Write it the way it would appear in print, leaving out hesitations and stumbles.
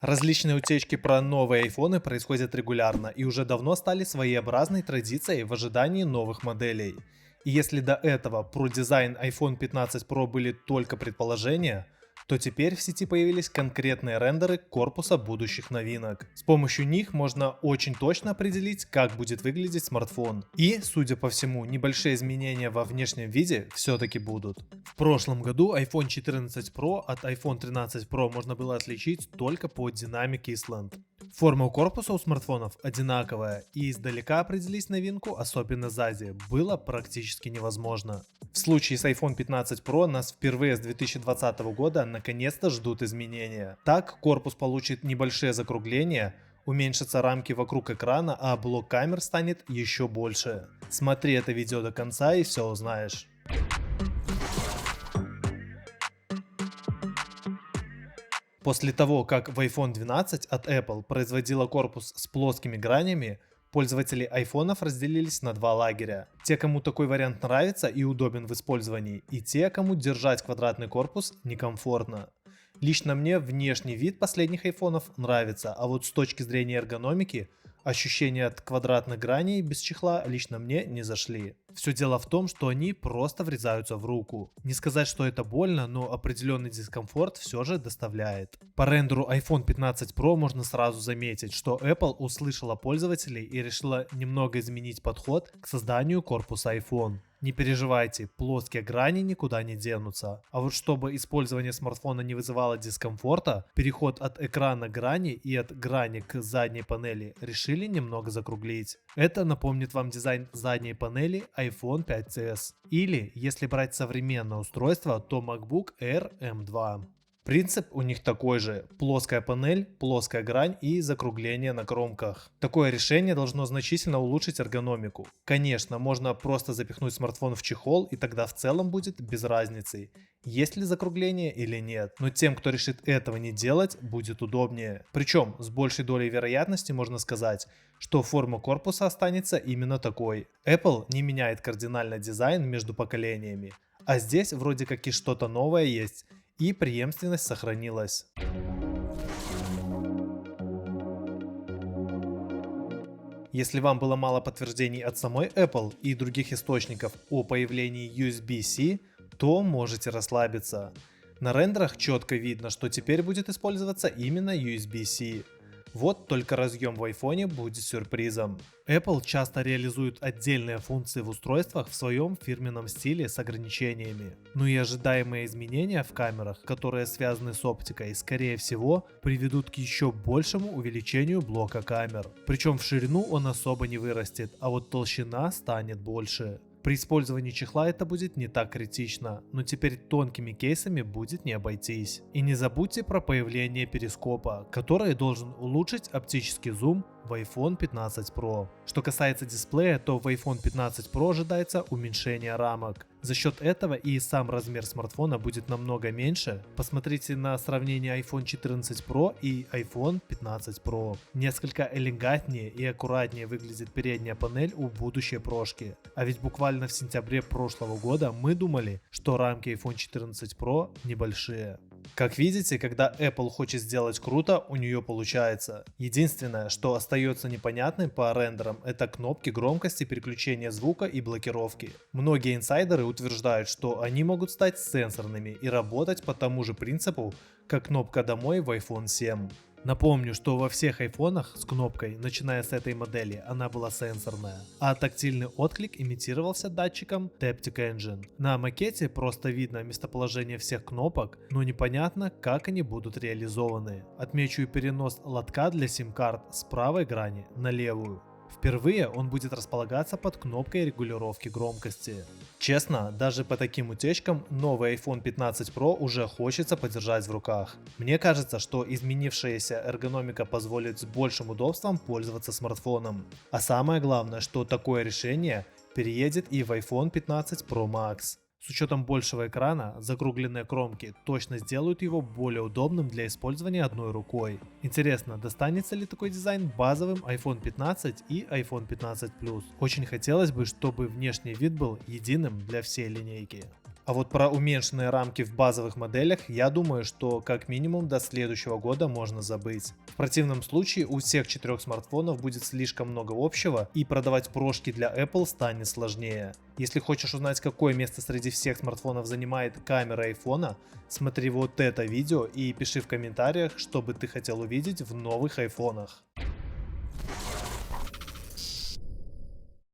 Различные утечки про новые айфоны происходят регулярно и уже давно стали своеобразной традицией в ожидании новых моделей. И если до этого про дизайн iPhone 15 Pro были только предположения, то теперь в сети появились конкретные рендеры корпуса будущих новинок. С помощью них можно очень точно определить, как будет выглядеть смартфон. И, судя по всему, небольшие изменения во внешнем виде все-таки будут. В прошлом году iPhone 14 Pro от iPhone 13 Pro можно было отличить только по динамике Island. Форма корпуса у смартфонов одинаковая, и издалека определить новинку, особенно сзади, было практически невозможно. В случае с iPhone 15 Pro нас впервые с 2020 года наконец-то ждут изменения. Так, корпус получит небольшие закругления, уменьшатся рамки вокруг экрана, а блок камер станет еще больше. Смотри это видео до конца и все узнаешь. После того, как в iPhone 12 от Apple производила корпус с плоскими гранями, пользователи айфонов разделились на два лагеря. Те, кому такой вариант нравится и удобен в использовании, и те, кому держать квадратный корпус некомфортно. Лично мне внешний вид последних айфонов нравится, а вот с точки зрения эргономики, ощущения от квадратных граней без чехла лично мне не зашли. Все дело в том, что они просто врезаются в руку. Не сказать, что это больно, но определенный дискомфорт все же доставляет. По рендеру iPhone 15 Pro можно сразу заметить, что Apple услышала пользователей и решила немного изменить подход к созданию корпуса iPhone. Не переживайте, плоские грани никуда не денутся. А вот чтобы использование смартфона не вызывало дискомфорта, переход от экрана к грани и от грани к задней панели решили немного закруглить. Это напомнит вам дизайн задней панели iPhone 5s. Или, если брать современное устройство, то MacBook Air M2. Принцип у них такой же: плоская панель, плоская грань и закругление на кромках. Такое решение должно значительно улучшить эргономику. Конечно, можно просто запихнуть смартфон в чехол, и тогда в целом будет без разницы, есть ли закругление или нет. Но тем, кто решит этого не делать, будет удобнее. Причем с большей долей вероятности можно сказать, что форма корпуса останется именно такой. Apple не меняет кардинально дизайн между поколениями. А здесь вроде как и что-то новое есть, и преемственность сохранилась. Если вам было мало подтверждений от самой Apple и других источников о появлении USB-C, то можете расслабиться. На рендерах четко видно, что теперь будет использоваться именно USB-C. Вот только разъем в iPhone будет сюрпризом. Apple часто реализует отдельные функции в устройствах в своем фирменном стиле с ограничениями. Ну и ожидаемые изменения в камерах, которые связаны с оптикой, скорее всего, приведут к еще большему увеличению блока камер. Причем в ширину он особо не вырастет, а вот толщина станет больше. При использовании чехла это будет не так критично, но теперь тонкими кейсами будет не обойтись. И не забудьте про появление перископа, который должен улучшить оптический зум в iPhone 15 Pro. Что касается дисплея, то в iPhone 15 Pro ожидается уменьшение рамок. За счет этого и сам размер смартфона будет намного меньше. Посмотрите на сравнение iPhone 14 Pro и iPhone 15 Pro. Несколько элегантнее и аккуратнее выглядит передняя панель у будущей прошки. А ведь буквально в сентябре прошлого года мы думали, что рамки iPhone 14 Pro небольшие. Как видите, когда Apple хочет сделать круто, у нее получается. Единственное, что остается непонятным по рендерам, это кнопки громкости, переключения звука и блокировки. Многие инсайдеры утверждают, что они могут стать сенсорными и работать по тому же принципу, как кнопка «Домой» в iPhone 7. Напомню, что во всех айфонах с кнопкой, начиная с этой модели, она была сенсорная, а тактильный отклик имитировался датчиком Taptic Engine. На макете просто видно местоположение всех кнопок, но непонятно, как они будут реализованы. Отмечу и перенос лотка для сим-карт с правой грани на левую. Впервые он будет располагаться под кнопкой регулировки громкости. Честно, даже по таким утечкам новый iPhone 15 Pro уже хочется подержать в руках. Мне кажется, что изменившаяся эргономика позволит с большим удобством пользоваться смартфоном. А самое главное, что такое решение переедет и в iPhone 15 Pro Max. С учетом большего экрана, закругленные кромки точно сделают его более удобным для использования одной рукой. Интересно, достанется ли такой дизайн базовым iPhone 15 и iPhone 15 Plus? Очень хотелось бы, чтобы внешний вид был единым для всей линейки. А вот про уменьшенные рамки в базовых моделях, я думаю, что как минимум до следующего года можно забыть. В противном случае у всех 4 смартфонов будет слишком много общего, и продавать прошки для Apple станет сложнее. Если хочешь узнать, какое место среди всех смартфонов занимает камера айфона, смотри вот это видео и пиши в комментариях, что бы ты хотел увидеть в новых айфонах.